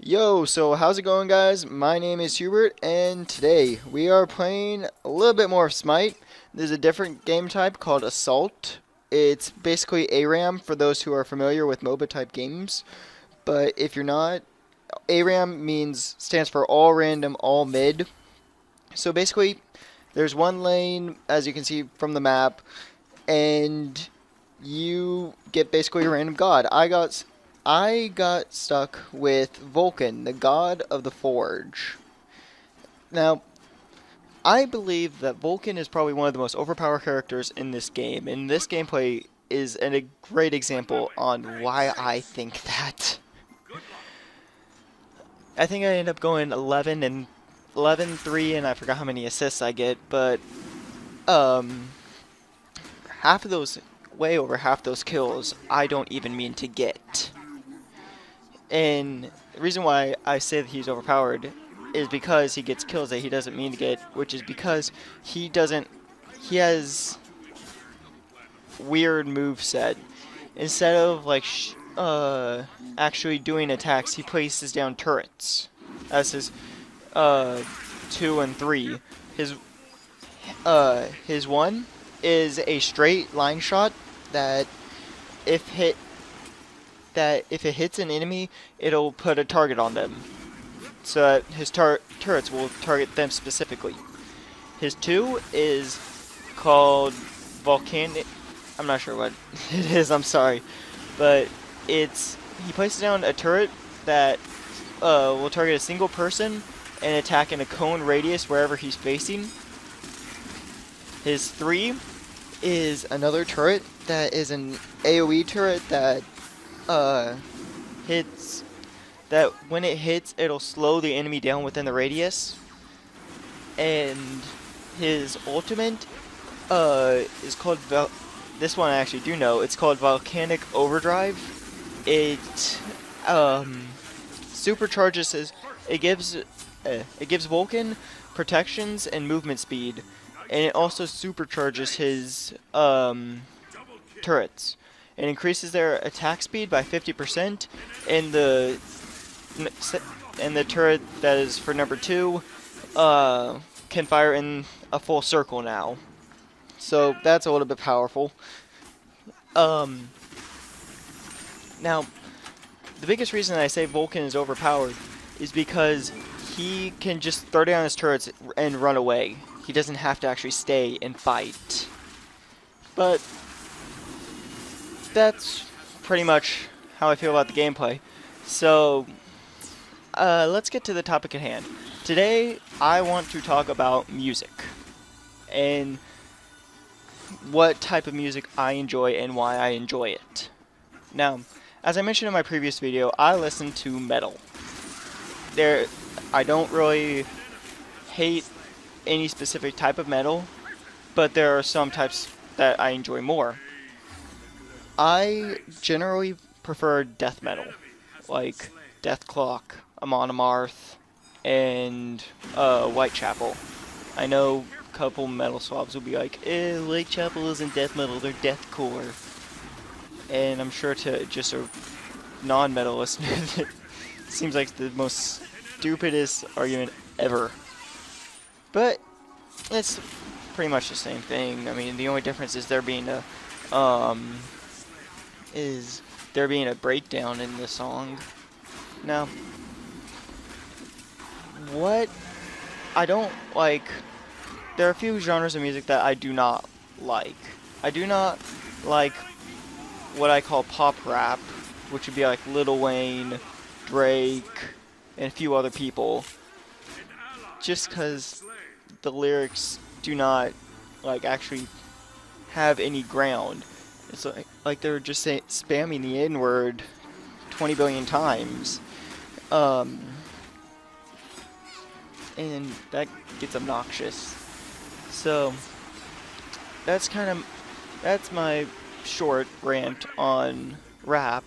Yo, so how's it going, guys? My name is Hubert, and today we are playing a little bit more of SMITE. There's a different game type called Assault. It's basically ARAM for those who are familiar with MOBA type games. But if you're not, ARAM stands for all random, all mid. So basically, there's one lane, as you can see from the map, and you get basically a random god. I got stuck with Vulcan, the god of the Forge. Now, I believe that Vulcan is probably one of the most overpowered characters in this game, and this gameplay is a great example on why I think that. I think I end up going 11-3, and I forgot how many assists I get, but half of those, way over half those kills, I don't even mean to get. And the reason why I say that he's overpowered is because he gets kills that he doesn't mean to get, which is because he has weird moveset. Instead of like actually doing attacks, he places down turrets. That's his 2 and 3. His one is a straight line shot that if it hits an enemy, it'll put a target on them. So that his turrets will target them specifically. His 2 is called Volcanic. I'm not sure what it is, I'm sorry. But he places down a turret that will target a single person and attack in a cone radius wherever he's facing. His 3 is another turret that is an AoE turret that when it hits, it'll slow the enemy down within the radius. And his ultimate is called this one I actually do know. It's called Volcanic Overdrive. It supercharges it gives Vulcan protections and movement speed, and it also supercharges his turrets. It increases their attack speed by 50%, and the turret that is for number 2 can fire in a full circle now. So that's a little bit powerful. Now, the biggest reason I say Vulcan is overpowered is because he can just throw down his turrets and run away. He doesn't have to actually stay and fight. But that's pretty much how I feel about the gameplay. So, let's get to the topic at hand. Today, I want to talk about music. And what type of music I enjoy and why I enjoy it. Now, as I mentioned in my previous video, I listen to metal. I don't really hate any specific type of metal, but there are some types that I enjoy more. I generally prefer death metal, like Death Clock, Amon Amarth, and Whitechapel. I know a couple metal swabs will be like, Whitechapel isn't death metal, they're deathcore. And I'm sure to just a non-metal listener, it seems like the most stupidest argument ever. But it's pretty much the same thing. I mean, the only difference is there being a breakdown in the song. Now, what I don't like, there are a few genres of music that I do not like. I do not like what I call pop rap, which would be like Lil Wayne, Drake, and a few other people. Just because the lyrics do not actually have any ground. It's like they're just spamming the N-word 20 billion times. And that gets obnoxious. So that's my short rant on rap.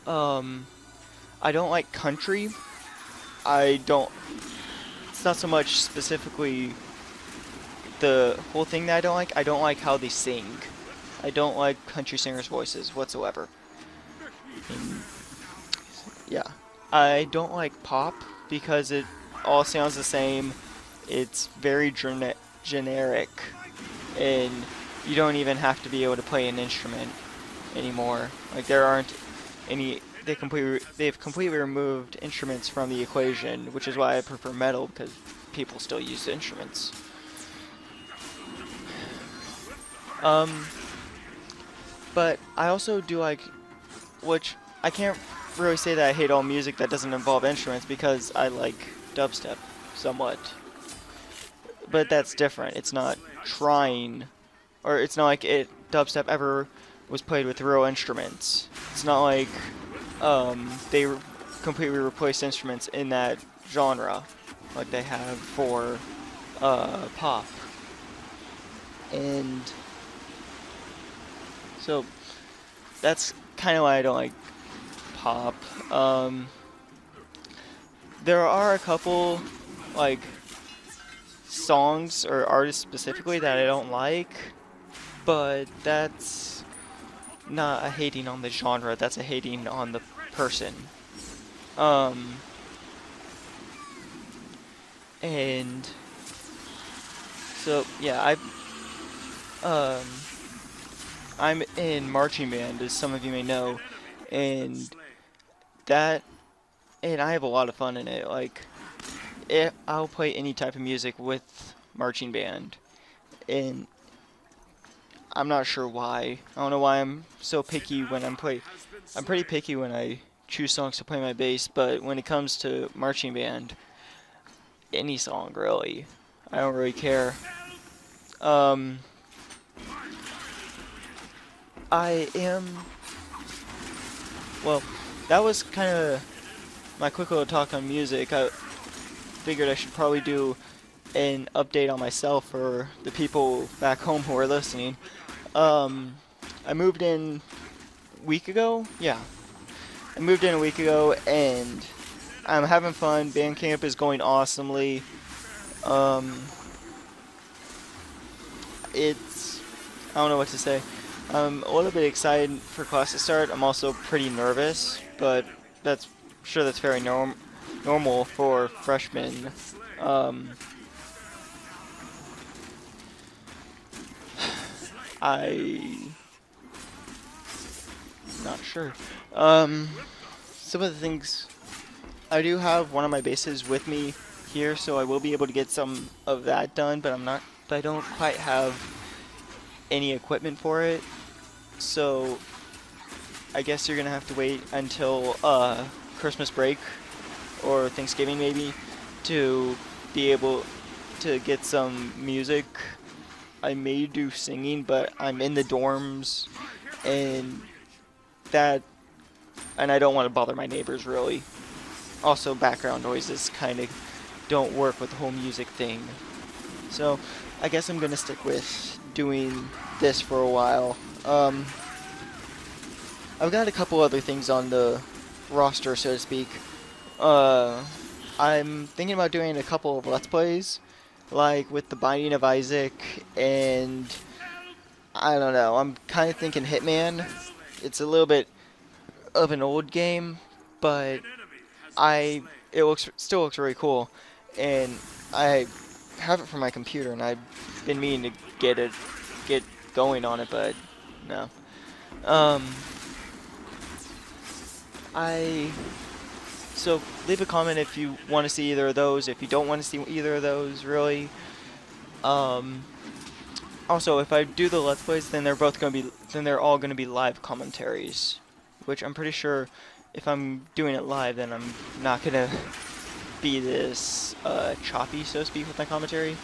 I don't like country. It's not so much specifically the whole thing that I don't like. I don't like how they sing. I don't like country singers' voices whatsoever. And yeah. I don't like pop because it all sounds the same. It's very generic, and you don't even have to be able to play an instrument anymore. Like there aren't any. They've completely removed instruments from the equation, which is why I prefer metal because people still use instruments. But I also do like, which I can't really say that I hate all music that doesn't involve instruments because I like dubstep somewhat. But that's different. It's not trying, or it's not like dubstep ever was played with real instruments. It's not like they completely replaced instruments in that genre like they have for pop. And so that's kind of why I don't like pop. There are a couple like songs or artists specifically that I don't like, but that's not a hating on the genre, that's a hating on the person. And so yeah, I'm in marching band, as some of you may know, and I have a lot of fun in it. Like, I'll play any type of music with marching band, and I'm not sure why. I don't know why I'm so picky when I'm pretty picky when I choose songs to play my bass, but when it comes to marching band, any song really, I don't really care. Well, that was kind of my quick little talk on music. I figured I should probably do an update on myself for the people back home who are listening. I moved in a week ago. Yeah, I moved in a week ago, and I'm having fun. Band camp is going awesomely. I don't know what to say. I'm a little bit excited for class to start. I'm also pretty nervous, but that's very normal for freshmen. Not sure. Some of the things, I do have one of my basses with me here, so I will be able to get some of that done, but I don't quite have any equipment for it. So I guess you're gonna have to wait until Christmas break or Thanksgiving maybe to be able to get some music. I may do singing, but I'm in the dorms, and I don't want to bother my neighbors really. Also, background noises kind of don't work with the whole music thing. So I guess I'm gonna stick with doing this for a while. I've got a couple other things on the roster, so to speak. I'm thinking about doing a couple of Let's Plays, like with The Binding of Isaac, and I don't know, I'm kind of thinking Hitman. It's a little bit of an old game, but still looks really cool, and I have it for my computer, and I've been meaning to get going on it, but no. So leave a comment if you want to see either of those, if you don't want to see either of those, really. Also, if I do the Let's Plays, then they're all gonna be live commentaries, which I'm pretty sure if I'm doing it live, then I'm not gonna be this choppy, so to speak, with my commentary.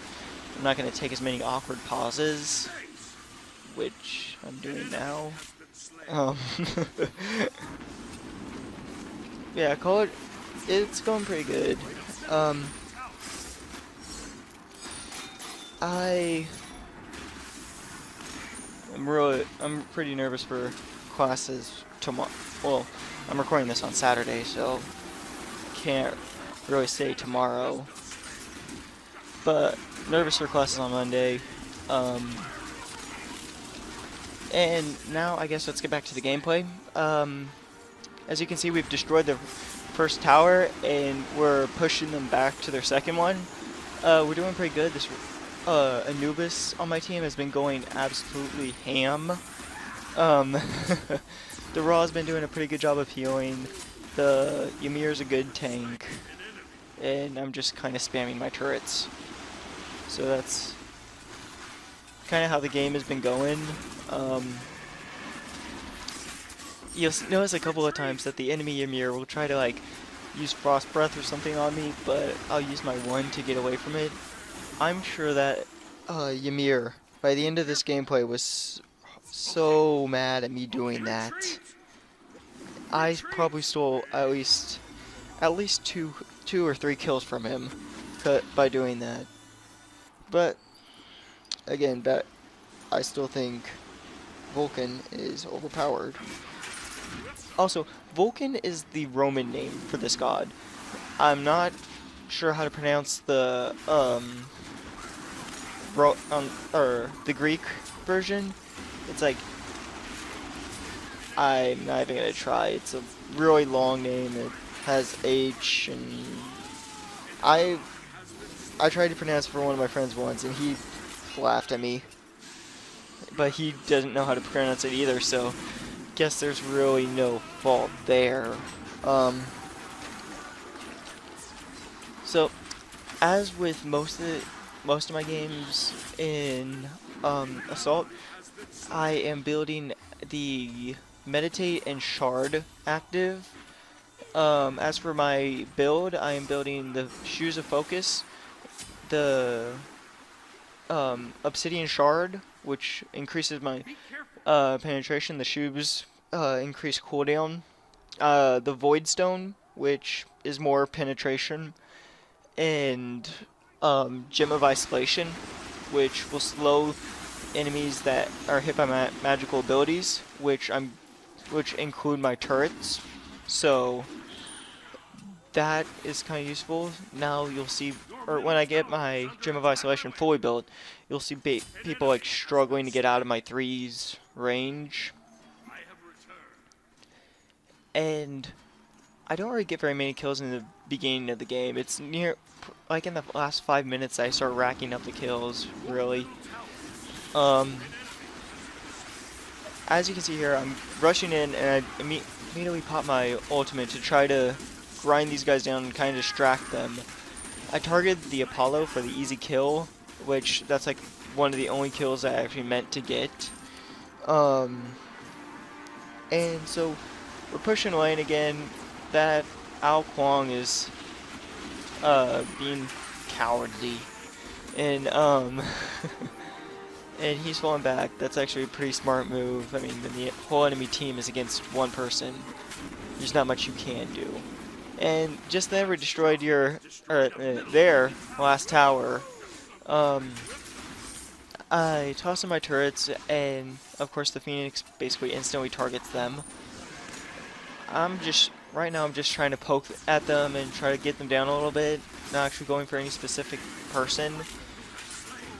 I'm not gonna take as many awkward pauses, which I'm doing now. Yeah, it's going pretty good. I'm pretty nervous for classes tomorrow. Well, I'm recording this on Saturday, so can't really say tomorrow. But nervous for classes on Monday. And now I guess let's get back to the gameplay. As you can see, we've destroyed the first tower, and we're pushing them back to their second one. We're doing pretty good. This Anubis on my team has been going absolutely ham. The Raw's been doing a pretty good job of healing. The Ymir's a good tank, and I'm just kind of spamming my turrets. So that's kind of how the game has been going. You'll notice a couple of times that the enemy Ymir will try to like use Frost Breath or something on me, but I'll use my 1 to get away from it. I'm sure that Ymir, by the end of this gameplay, was so mad at me doing that. I probably stole at least two or three kills from him by doing that. But again, I still think Vulcan is overpowered. Also, Vulcan is the Roman name for this god. I'm not sure how to pronounce the the Greek version. It's like, I'm not even gonna try. It's a really long name. It has H, and I tried to pronounce it for one of my friends once, and he laughed at me. But he doesn't know how to pronounce it either, so guess there's really no fault there. So, as with most of my games in Assault, I am building the Meditate and Shard active. As for my build, I am building the Shoes of Focus, the Obsidian Shard, which increases my penetration. The shoes increase cooldown. The Void Stone, which is more penetration, and Gem of Isolation, which will slow enemies that are hit by magical abilities, which include my turrets. So that is kind of useful. Now you'll see, or when I get my Gem of Isolation fully built, you'll see people like struggling to get out of my 3's range. And I don't really get very many kills in the beginning of the game. It's like in the last 5 minutes I start racking up the kills, really. As you can see here, I'm rushing in, and I immediately pop my ultimate to try to grind these guys down and kind of distract them. I targeted the Apollo for the easy kill, which that's like one of the only kills I actually meant to get. And so we're pushing lane again. That Ao Kwong is being cowardly, and and he's falling back. That's actually a pretty smart move. I mean, when the whole enemy team is against one person, there's not much you can do. And just then we destroyed their last tower. I toss in my turrets, and of course the Phoenix basically instantly targets them. Right now I'm just trying to poke at them and try to get them down a little bit, not actually going for any specific person.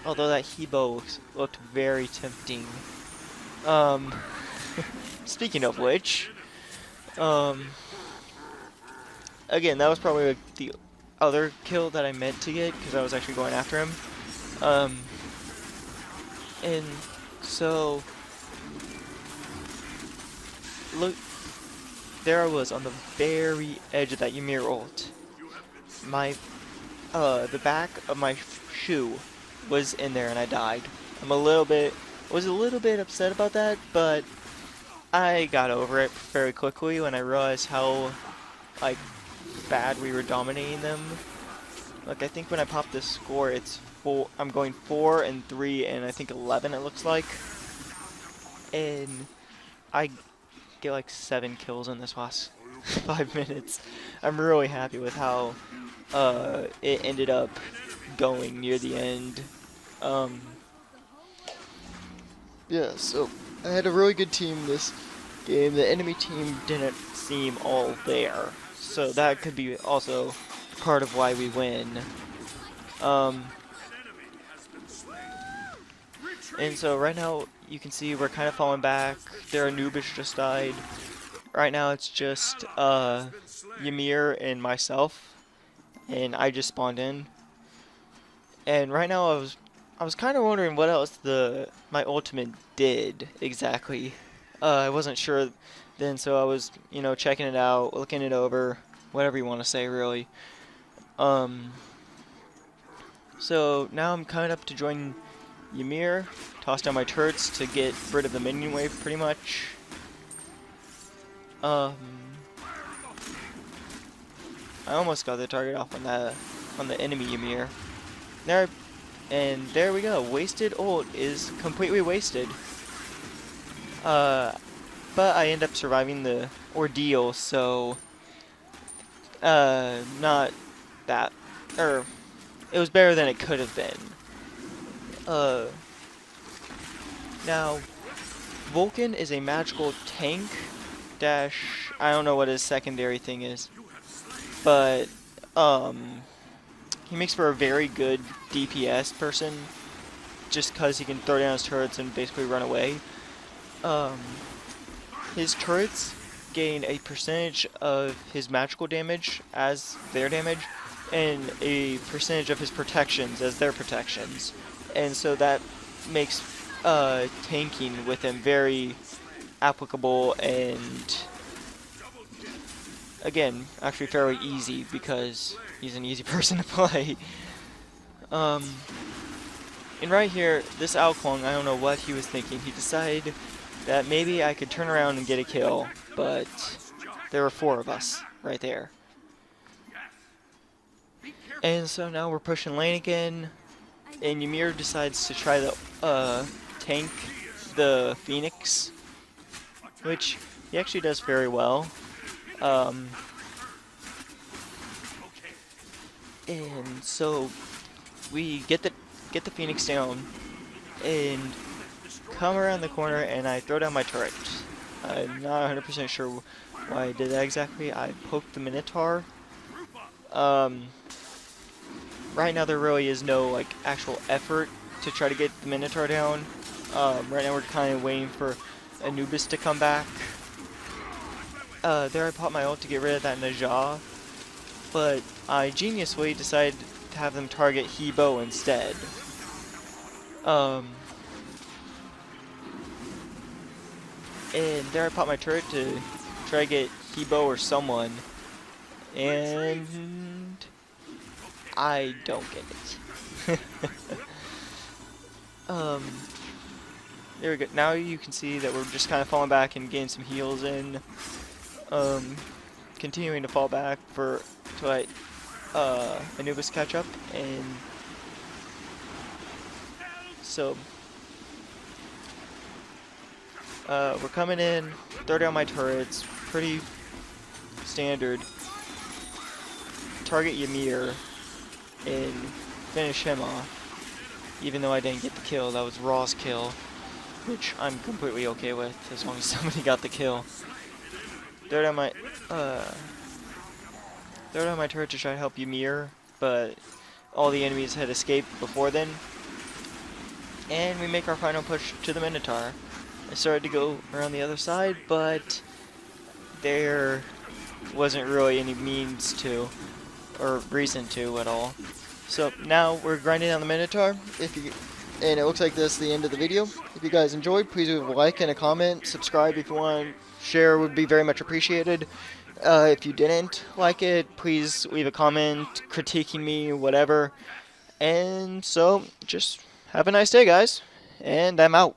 Although that Hebo looked very tempting. Speaking of which, again, that was probably like the other kill that I meant to get, because I was actually going after him. And so, look, there I was on the very edge of that Ymir ult. The back of my shoe was in there and I died. was a little bit upset about that, but I got over it very quickly when I realized how, like, bad we were dominating them. Like, I think when I popped this score, I'm going 4 and 3 and I think 11 it looks like. And I get like 7 kills in this last 5 minutes. I'm really happy with how it ended up going near the end. Yeah, so I had a really good team this game. The enemy team didn't seem all there, so that could be also part of why we win. And so right now you can see we're kind of falling back. Their Anubis just died. Right now it's just Ymir and myself, and I just spawned in. And right now I was kind of wondering what else my ultimate did exactly. I wasn't sure then, so I was, you know, checking it out, looking it over, whatever you want to say, really. So now I'm coming up to join Ymir, toss down my turrets to get rid of the minion wave, pretty much. I almost got the target off on the enemy Ymir. There, and there we go. Wasted ult is completely wasted. But I end up surviving the ordeal, so not that, it was better than it could have been. Now, Vulcan is a magical tank dash. I don't know what his secondary thing is, but he makes for a very good DPS person, just because he can throw down his turrets and basically run away. His turrets gain a percentage of his magical damage as their damage, and a percentage of his protections as their protections. And so that makes tanking with him very applicable and, again, actually fairly easy because he's an easy person to play. And right here, this Alclong, I don't know what he was thinking. He decided that maybe I could turn around and get a kill, but there were 4 of us right there. And so now we're pushing lane again, and Ymir decides to try the tank the Phoenix, which he actually does very well. And so we get the Phoenix down and come around the corner, and I throw down my turret. I'm not 100% sure why I did that exactly. I poked the Minotaur. Right now there really is no like actual effort to try to get the Minotaur down. Right now we're kind of waiting for Anubis to come back. There I popped my ult to get rid of that Najah, but I geniusly decided to have them target Houghbert instead. And there I popped my turret to try to get Houghbert or someone, and I don't get it. There we go. Now you can see that we're just kind of falling back and getting some heals in. Continuing to fall back to let Anubis catch up, and so we're coming in, throw down my turrets, pretty standard. Target Ymir and finish him off. Even though I didn't get the kill, that was Raw's kill, which I'm completely okay with as long as somebody got the kill. Throw down my turret to try to help Ymir, but all the enemies had escaped before then. And we make our final push to the Minotaur. I started to go around the other side, but there wasn't really any means to, or reason to at all. So now we're grinding on the Minotaur. And it looks like this is the end of the video. If you guys enjoyed, please leave a like and a comment. Subscribe if you want. Share would be very much appreciated. If you didn't like it, please leave a comment critiquing me, whatever. And so, just have a nice day, guys. And I'm out.